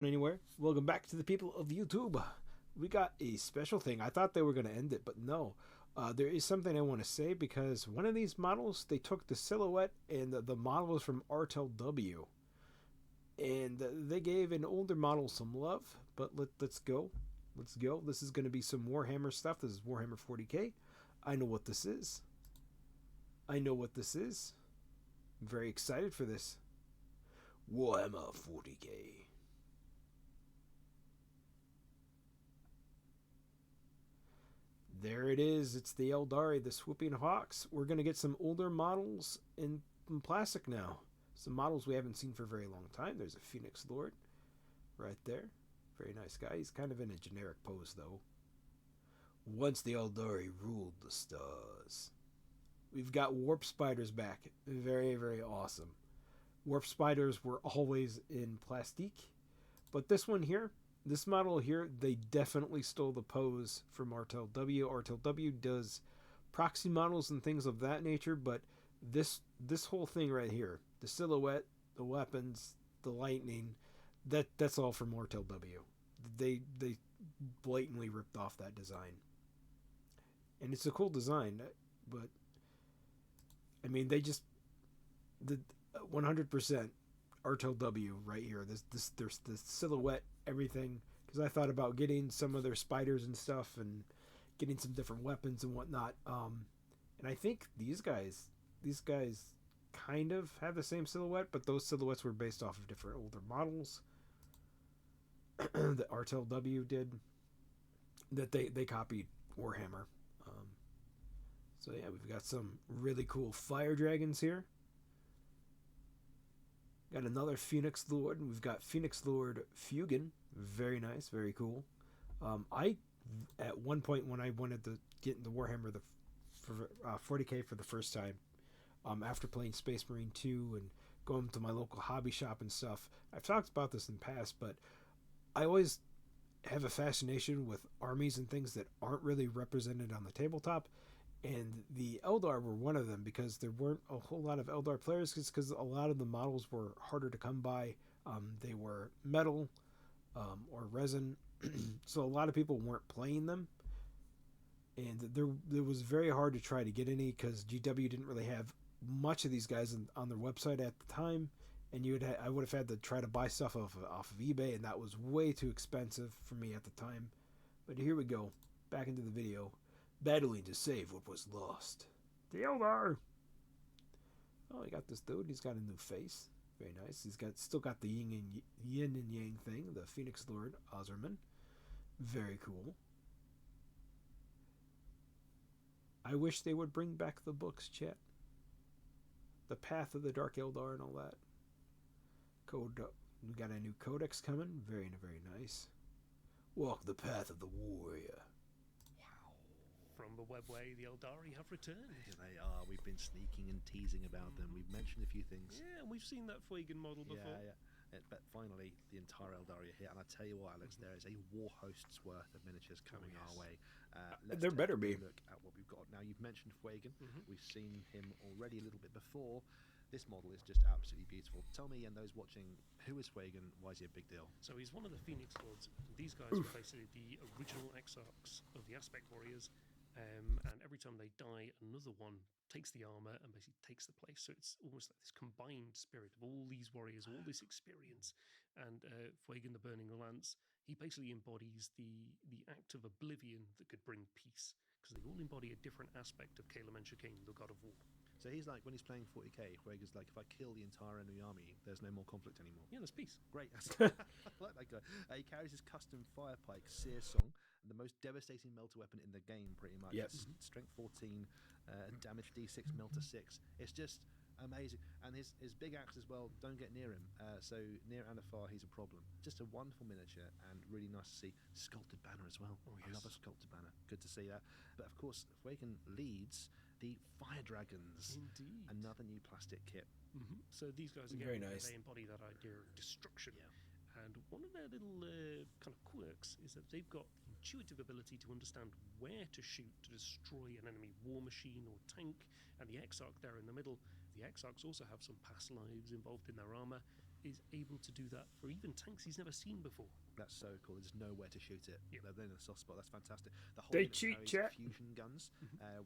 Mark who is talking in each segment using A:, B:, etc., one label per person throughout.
A: Anywhere. Welcome back to the people of YouTube. We got a special thing. I thought they were going to end it, but no. There is something I want to say because one of these models, they took the silhouette and the model is from RTLW. And they gave an older model some love, but let's go. Let's go. This is going to be some Warhammer stuff. This is Warhammer 40k. I know what this is. I know what this is. I'm very excited for this. Warhammer 40k. There it is. It's the Eldari, the Swooping Hawks. We're going to get some older models in plastic now. Some models we haven't seen for a very long time. There's a Phoenix Lord right there. Very nice guy. He's kind of in a generic pose, though. Once the Eldari ruled the stars. We've got Warp Spiders back. Very, very awesome. Warp Spiders were always in plastique. But this one here, this model here, they definitely stole the pose from RTLW. RTLW does proxy models and things of that nature, but this whole thing right here, the silhouette, the weapons, the lightning, that's all from RTLW. They blatantly ripped off that design, and it's a cool design, but I mean they just the 100% RTLW right here. There's the silhouette, everything. Because I thought about getting some of their spiders and stuff, and getting some different weapons and whatnot. And I think these guys kind of have the same silhouette, but those silhouettes were based off of different older models that RTLW did. That they copied Warhammer. So yeah, we've got some really cool fire dragons here. Got another Phoenix Lord, and we've got Phoenix Lord Fugan. Very nice, very cool. I, at one point when I wanted to get into Warhammer for 40k for the first time, after playing Space Marine 2 and going to my local hobby shop and stuff, I've talked about this in the past, but I always have a fascination with armies and things that aren't really represented on the tabletop. And the Eldar were one of them because there weren't a whole lot of Eldar players because a lot of the models were harder to come by. They were metal or resin, so a lot of people weren't playing them. And there was very hard to try to get any because GW didn't really have much of these guys on their website at the time. And I would have had to try to buy stuff off of eBay, and that was way too expensive for me at the time. But here we go, back into the video. Battling to save what was lost. The Eldar! Oh, we got this dude. He's got a new face. Very nice. He's still got the yin and yang thing. The Phoenix Lord Ozerman. Very cool. I wish they would bring back the books, chat. The Path of the Dark Eldar and all that. We got a new codex coming. Very, very nice. Walk the path of the warrior.
B: From the webway, the Eldari have returned.
C: Here they are. We've been sneaking and teasing about them. We've mentioned a few things.
B: Yeah, and we've seen that Fuegan model before.
C: Yeah. But finally, the entire Eldari are here. And I tell you what, Alex, there is a war host's worth of miniatures coming our way.
A: There better be.
C: Look at what we've got. Now, you've mentioned Fuegan. We've seen him already a little bit before. This model is just absolutely beautiful. Tell me and those watching, who is Fuegan? Why is he a big deal?
B: So he's one of the Phoenix Lords. These guys were basically the original exarchs of the Aspect Warriors. And every time they die, another one takes the armor and basically takes the place. So it's almost like this combined spirit of all these warriors, all this experience. And Fuegan the Burning Lance, he basically embodies the act of oblivion that could bring peace, because they all embody a different aspect of Calum and Shakane, the god of war.
C: So he's like, when he's playing 40k, Fuegan's like, if I kill the entire enemy army, there's no more conflict anymore.
B: Yeah, there's peace.
C: Great. I like that guy. He carries his custom fire pike, Sear Song, the most devastating melter weapon in the game, pretty much.
A: Yes.
C: Strength 14, damage D6, melter 6. It's just amazing. And his big axe as well, don't get near him. So near and afar, he's a problem. Just a wonderful miniature and really nice to see. Sculpted banner as well.
B: Oh, yes.
C: I love a sculpted banner. Good to see that. But of course, Fuegan leads the Fire Dragons.
B: Indeed.
C: Another new plastic kit.
B: So these guys, again,
A: Very nice.
B: they embody that idea of destruction.
C: Yeah.
B: And one of their little kind of quirks is that they've got the intuitive ability to understand where to shoot to destroy an enemy war machine or tank. And the Exarch there in the middle, the Exarchs also have some past lives involved in their armor. is able to do that for even tanks he's never seen before.
C: That's so cool. There's nowhere to shoot it.
B: Yep.
C: They're in a soft spot. That's fantastic. The whole
A: They
C: unit
A: cheat,
C: carries
A: chat.
C: fusion guns,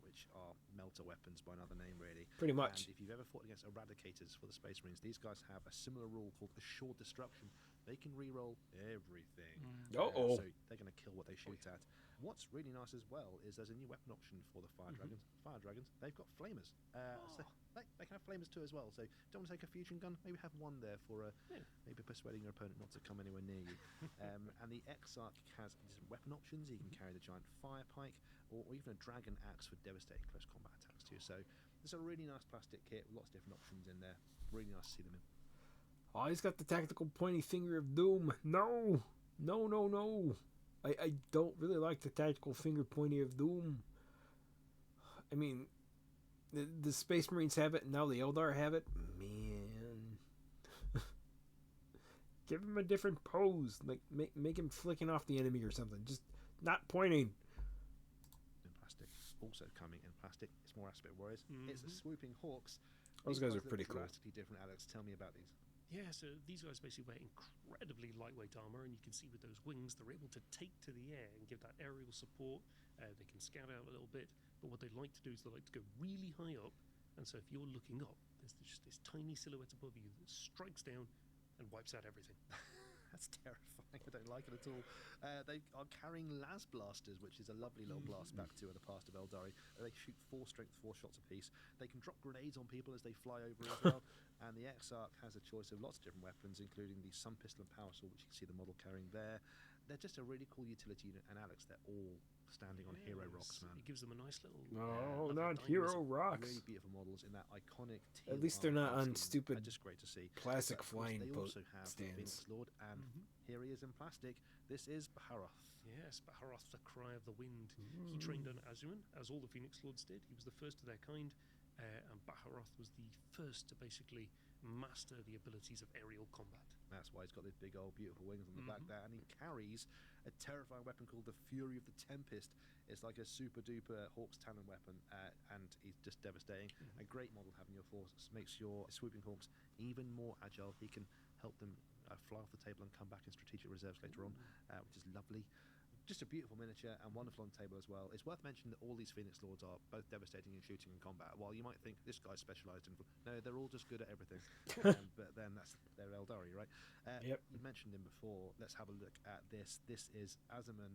C: which are melter weapons by another name, really.
A: Pretty much.
C: And if you've ever fought against Eradicators for the Space Marines, these guys have a similar rule called Assured Destruction. They can re-roll everything.
A: Uh-oh.
C: So they're going to kill what they shoot at. What's really nice as well is there's a new weapon option for the Fire Dragons. Fire Dragons, they've got flamers. So they can have flamers too as well. So don't want to take a fusion gun, maybe have one there for maybe persuading your opponent not to come anywhere near you. And the Exarch has different weapon options. You can carry the giant fire pike or even a dragon axe for devastating close combat attacks too. So it's a really nice plastic kit with lots of different options in there. Really nice to see them in.
A: Oh, he's got the tactical pointy finger of doom. No. I don't really like the tactical finger pointy of doom. I mean, the Space Marines have it, and now the Eldar have it. Man. Give him a different pose. Like, make him flicking off the enemy or something. Just not pointing.
C: In plastic. Also coming in plastic, it's more Aspect Warriors. It's the Swooping Hawks.
A: Those guys are pretty cool.
C: Drastically different, Alex. Tell me about these.
B: Yeah, so these guys basically wear incredibly lightweight armor, and you can see with those wings, they're able to take to the air and give that aerial support. They can scout out a little bit, but what they like to do is they like to go really high up, and so if you're looking up, there's just this tiny silhouette above you that strikes down and wipes out everything.
C: That's terrifying. I don't like it at all. They are carrying las blasters, which is a lovely little blast back to the past of Eldari. They shoot 4 strength, 4 shots apiece. They can drop grenades on people as they fly over as well. And the Exarch has a choice of lots of different weapons, including the Sun Pistol and Power Sword, which you can see the model carrying there. They're just a really cool utility unit. And Alex, they're all standing on hero rocks, man.
B: It gives them a nice little.
A: No,
B: level
A: not
B: of
A: hero
B: dynamism.
A: rocks.
C: Really beautiful models in that iconic teal.
A: At least they're not on
C: scheme.
A: stupid
C: Just great to see.
A: classic
C: But of course,
A: flying
C: they
A: boat
C: also have the
A: stands.
C: Phoenix Lord, and here he is in plastic. This is Baharoth.
B: Yes, Baharoth, the Cry of the Wind. He trained on Azuman, as all the Phoenix Lords did. He was the first of their kind, and Baharoth was the first to basically master the abilities of aerial combat.
C: That's why he's got these big old beautiful wings on the back there, and he carries a terrifying weapon called the Fury of the Tempest. It's like a super duper Hawk's Talon weapon, and he's just devastating. A great model having your force makes your swooping Hawks even more agile. He can help them fly off the table and come back in strategic reserves later on, which is lovely. Just a beautiful miniature and wonderful on the table as well. It's worth mentioning that all these Phoenix Lords are both devastating in shooting and combat. While you might think this guy's specialised in... No, they're all just good at everything. But then they're Eldari, right?
A: Yep.
C: You mentioned him before. Let's have a look at this. This is Azuman,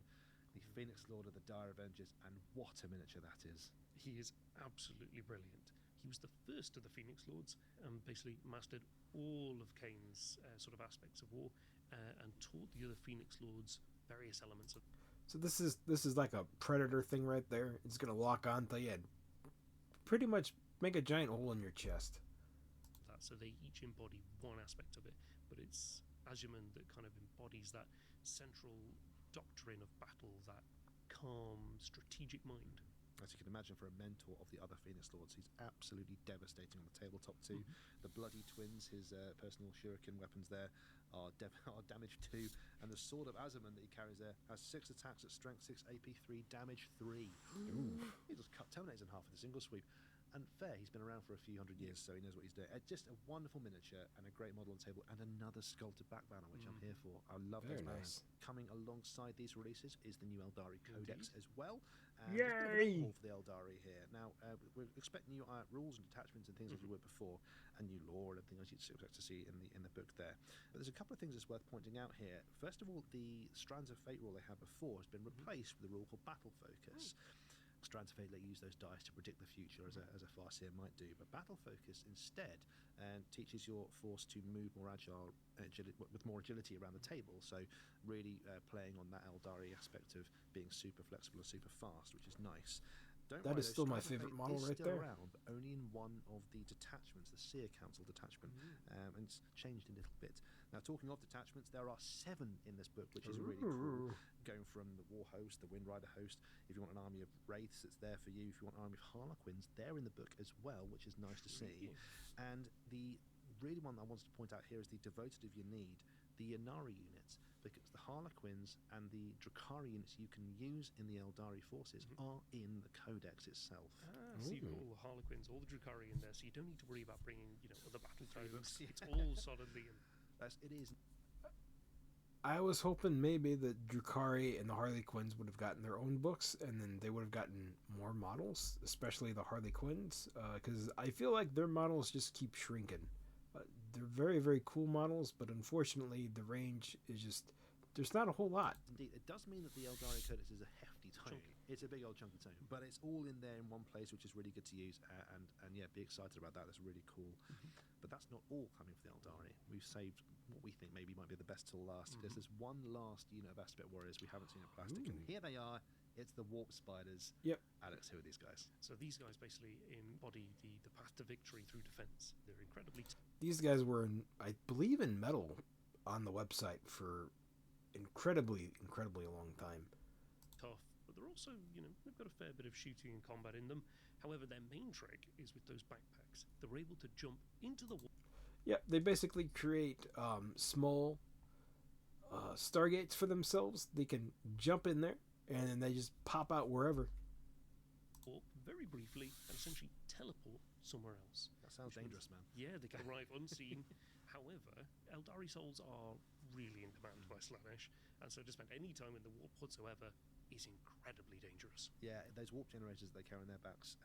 C: the Phoenix Lord of the Dire Avengers, and what a miniature that is.
B: He is absolutely brilliant. He was the first of the Phoenix Lords and basically mastered all of Kane's sort of aspects of war and taught the other Phoenix Lords various elements of.
A: So this is like a predator thing right there. It's gonna lock on to you and pretty much make a giant hole in your chest.
B: That, so they each embody one aspect of it, but it's Azuman that kind of embodies that central doctrine of battle, that calm, strategic mind.
C: As you can imagine, for a mentor of the other Phoenix Lords, he's absolutely devastating on the tabletop too. The Bloody Twins, his personal shuriken weapons there, are damage 2, and the Sword of Azuman that he carries there has 6 attacks at strength 6, AP 3, damage 3. He just cut Terminators in half with a single sweep. And fair, he's been around for a few hundred years, so he knows what he's doing. Just a wonderful miniature and a great model on the table, and another sculpted back banner, which I'm here for. I love those
A: Very
C: banners.
A: nice.
C: Coming alongside these releases is the new Eldari Codex as well.
A: Yay!
C: There's a bit of an overhaul for the Eldari here. Now, we're expecting new rules and detachments and things as we were before, and new lore and everything else you'd expect to see in the book there. But there's a couple of things that's worth pointing out here. First of all, the Strands of Fate rule they had before has been replaced with a rule called Battle Focus. Strands of Fate let you use those dice to predict the future, as a Farseer might do. But Battle Focus instead teaches your force to move more with more agility around the table. So really playing on that Eldari aspect of being super flexible and super fast, which is nice. Don't
A: That
C: worry,
A: is
C: though,
A: still my
C: Strands of
A: favorite
C: Fate
A: model
C: is
A: right
C: still
A: there.
C: around, but only in one of the detachments, the Seer Council detachment, and it's changed a little bit. Now, talking of detachments, there are 7 in this book, which is really cool. Going from the War Host, the Wind Rider Host. If you want an army of Wraiths, it's there for you. If you want an army of Harlequins, they're in the book as well, which is nice to see. And the really one I wanted to point out here is the Devoted of your need, the Yanari units, because the Harlequins and the Drakari units you can use in the Eldari forces are in the Codex itself.
B: So you've got all the Harlequins, all the Drukari in there, so you don't need to worry about bringing, other battle troops. It's all solidly in.
C: It is.
A: I was hoping maybe that Drukari and the Harley Quinns would have gotten their own books, and then they would have gotten more models, especially the Harley Quinns, because I feel like their models just keep shrinking. They're very, very cool models, but unfortunately, the range is just there's not a whole lot.
C: Indeed, it does mean that the Eldari Codex is a hefty tome. It's a big old chunky tome, but it's all in there in one place, which is really good to use. And yeah, be excited about that. That's really cool. But that's not all coming for the Eldari. We've saved what we think maybe might be the best till last, because there's one last unit of Aspect Warriors we haven't seen in plastic, and here they are. It's the Warp Spiders.
A: Yep.
C: Alex, who are these guys?
B: So these guys basically embody the path to victory through defense. They're incredibly
A: These guys were, I believe, in metal on the website for incredibly long time.
B: tough, but they're also, they've got a fair bit of shooting and combat in them. However, their main trick is with those backpacks. They're able to jump into the wall.
A: Yeah, they basically create small stargates for themselves. They can jump in there, and then they just pop out wherever.
B: Very briefly, and essentially teleport somewhere else.
C: That sounds dangerous, man.
B: Yeah, they can arrive unseen. However, Eldari souls are really in demand by Slaanesh, and so to spend any time in the warp whatsoever is incredibly dangerous.
C: Yeah, those warp generators they carry on their backs,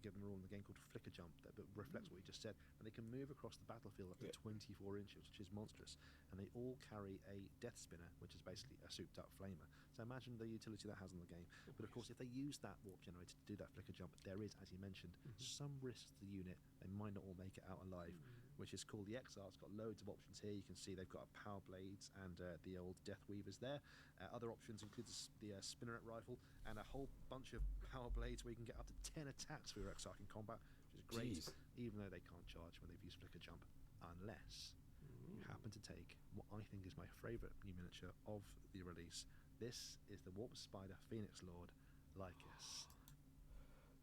C: given a rule in the game called Flicker Jump that reflects what you just said, and they can move across the battlefield up to 24 inches, which is monstrous. And they all carry a Death Spinner, which is basically a souped-up flamer. So imagine the utility that has in the game. But of course, if they use that warp generator to do that Flicker Jump, there is, as you mentioned, some risk to the unit. They might not all make it out alive, which is cool. The Exile's got loads of options here. You can see they've got Power Blades and the old Death Weavers there. Other options include the Spinneret Rifle and a whole bunch of Power Blades where you can get up to 10 attacks for your Exarch in combat, which is great, even though they can't charge when they've used Flicker Jump, unless you happen to take what I think is my favourite new miniature of the release. This is the Warp Spider Phoenix Lord, Lycus.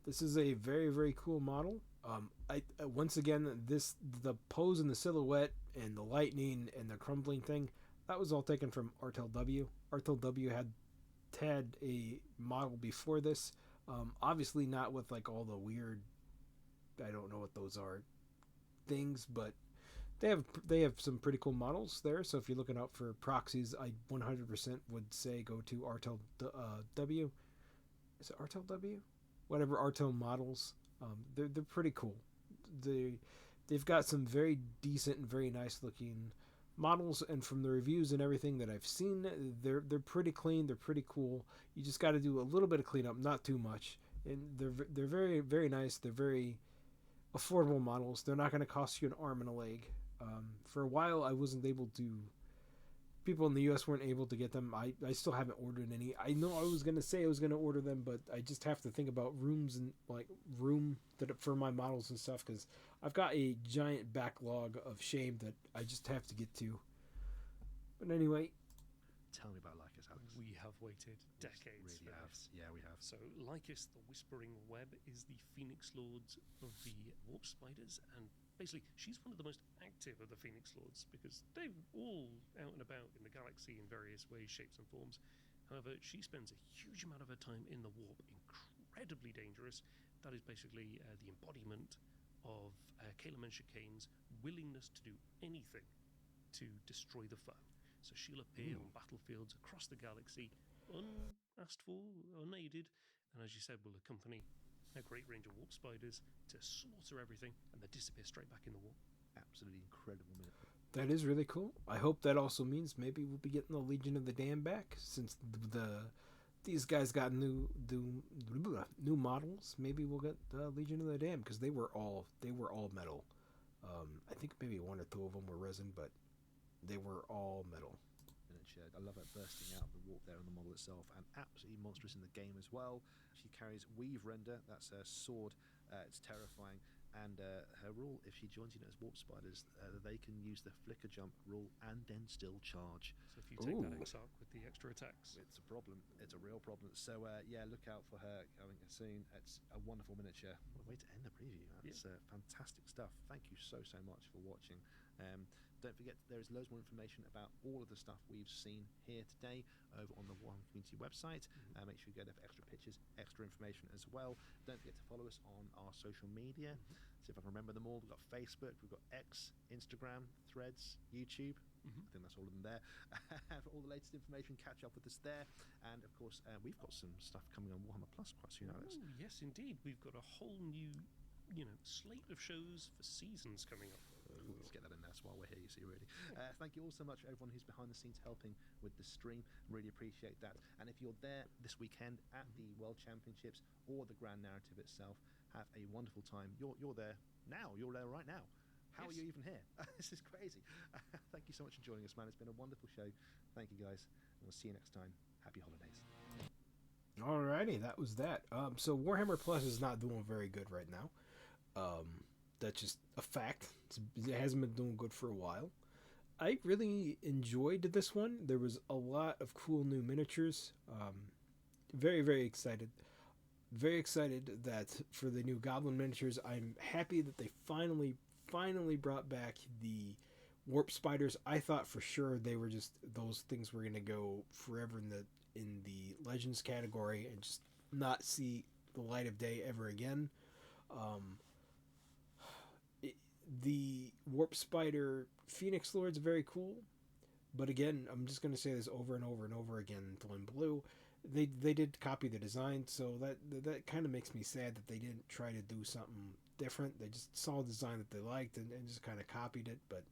A: This is a very, very cool model. Once again, the pose and the silhouette and the lightning and the crumbling thing, that was all taken from RTLW. RTLW had a model before this. Obviously not with like all the weird, I don't know what those are, things, but they have some pretty cool models there. So if you're looking out for proxies, I 100% would say go to RTLW. Is it RTLW? Whatever RTL models. They're pretty cool. They've got some very decent and very nice looking models, and from the reviews and everything that I've seen, they're pretty clean. They're pretty cool. You just got to do a little bit of cleanup, not too much. And they're very, very nice. They're very affordable models. They're not going to cost you an arm and a leg. For a while, I wasn't able to. People in the U.S. weren't able to get them. I still haven't ordered any. I know I was going to say I was going to order them, but I just have to think about rooms and room for my models and stuff, because I've got a giant backlog of shame that I just have to get to. But anyway,
C: tell me about Lycus, Alex.
B: We have waited decades
C: really
B: for
C: have.
B: this.
C: Yeah, we have.
B: So Lycus, the Whispering Web, is the Phoenix Lords of the Warp Spiders, and basically she's one of the most active of the Phoenix Lords because they're all out and about in the galaxy in various ways, shapes and forms. However, she spends a huge amount of her time in the warp, incredibly dangerous. That is basically the embodiment of Kayla Menshikane's willingness to do anything to destroy the foe. So she'll appear on battlefields across the galaxy, unasked for, unaided, and as you said, will accompany a great range of warp spiders to slaughter everything and then disappear straight back in the warp.
C: Absolutely incredible minute.
A: that is really cool. I hope that also means maybe we'll be getting the Legion of the Damned back, since these guys got new models. Maybe we'll get Legion of the Damned, because they were all metal. I think maybe one or two of them were resin, but they were all metal.
C: Miniature. I love it bursting out of the warp there on the model itself, and absolutely monstrous in the game as well. She carries Weave Render, that's her sword. It's terrifying. And her rule, if she joins you as Warp Spiders, they can use the Flicker Jump rule and then still charge.
B: So if you take that Exarch with the extra attacks,
C: it's a problem. It's a real problem. So yeah, look out for her coming soon. It's a wonderful miniature. What a way to end the preview. That's fantastic stuff. Thank you so much for watching. Don't forget, there is loads more information about all of the stuff we've seen here today over on the Warhammer Community website. Make sure you go there for extra pictures, extra information as well. Don't forget to follow us on our social media. See if I can remember them all. We've got Facebook, we've got X, Instagram, Threads, YouTube. I think that's all of them there. For all the latest information, catch up with us there. And of course, we've got some stuff coming on Warhammer Plus quite soon, Alex.
B: Ooh, yes, indeed. We've got a whole new, slate of shows for seasons coming up.
C: Let's get that in. That's why we're here, you see, really. Thank you all so much, everyone who's behind the scenes helping with the stream. Really appreciate that. And if you're there this weekend at the World Championships or the Grand Narrative itself, have a wonderful time. You're there now. You're there right now. How are you even here? This is crazy. Thank you so much for joining us, man. It's been a wonderful show. Thank you, guys. And we'll see you next time. Happy holidays.
A: Alrighty, that was that. So Warhammer Plus is not doing very good right now. That's just a fact. It hasn't been doing good for a while. I really enjoyed this one. There was a lot of cool new miniatures. Very, very excited. Very excited that for the new Goblin miniatures. I'm happy that they finally brought back the Warp Spiders. I thought for sure they were just those things were gonna go forever in the Legends category and just not see the light of day ever again. The Warp Spider Phoenix Lord's very cool, but again, I'm just going to say this over and over and over again until I'm blue. They did copy the design, so that kind of makes me sad that they didn't try to do something different. They just saw a design that they liked and just kind of copied it, but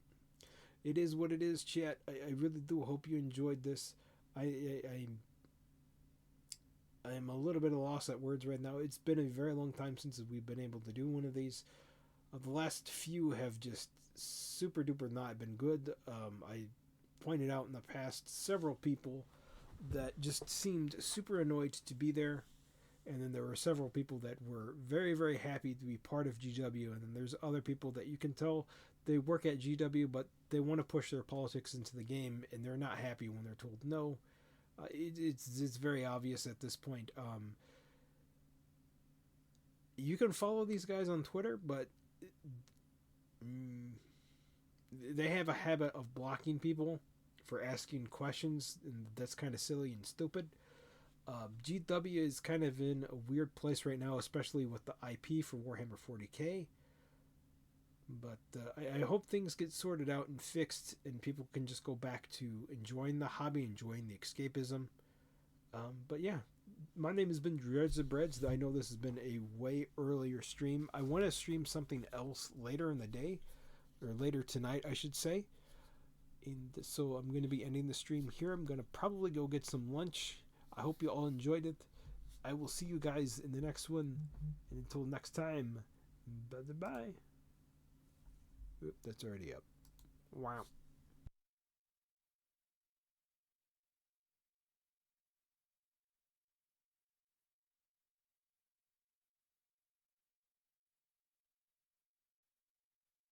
A: it is what it is, chat. I really do hope you enjoyed this. I'm a little bit of a loss at words right now. It's been a very long time since we've been able to do one of these. The last few have just super duper not been good. I pointed out in the past several people that just seemed super annoyed to be there, and then there were several people that were very, very happy to be part of GW, and then there's other people that you can tell they work at GW, but they want to push their politics into the game, and they're not happy when they're told no. It's very obvious at this point. You can follow these guys on Twitter, but they have a habit of blocking people for asking questions, and that's kind of silly and stupid. GW is kind of in a weird place right now, especially with the IP for Warhammer 40k. But I hope things get sorted out and fixed, and people can just go back to enjoying the hobby, enjoying the escapism. But yeah, my name has been Dreads of Breads. I know this has been a way earlier stream. I want to stream something else later in the day, or later tonight, I should say. So I'm going to be ending the stream here. I'm going to probably go get some lunch. I hope you all enjoyed it. I will see you guys in the next one. And until next time, bye-bye. Oop, that's already up. Wow.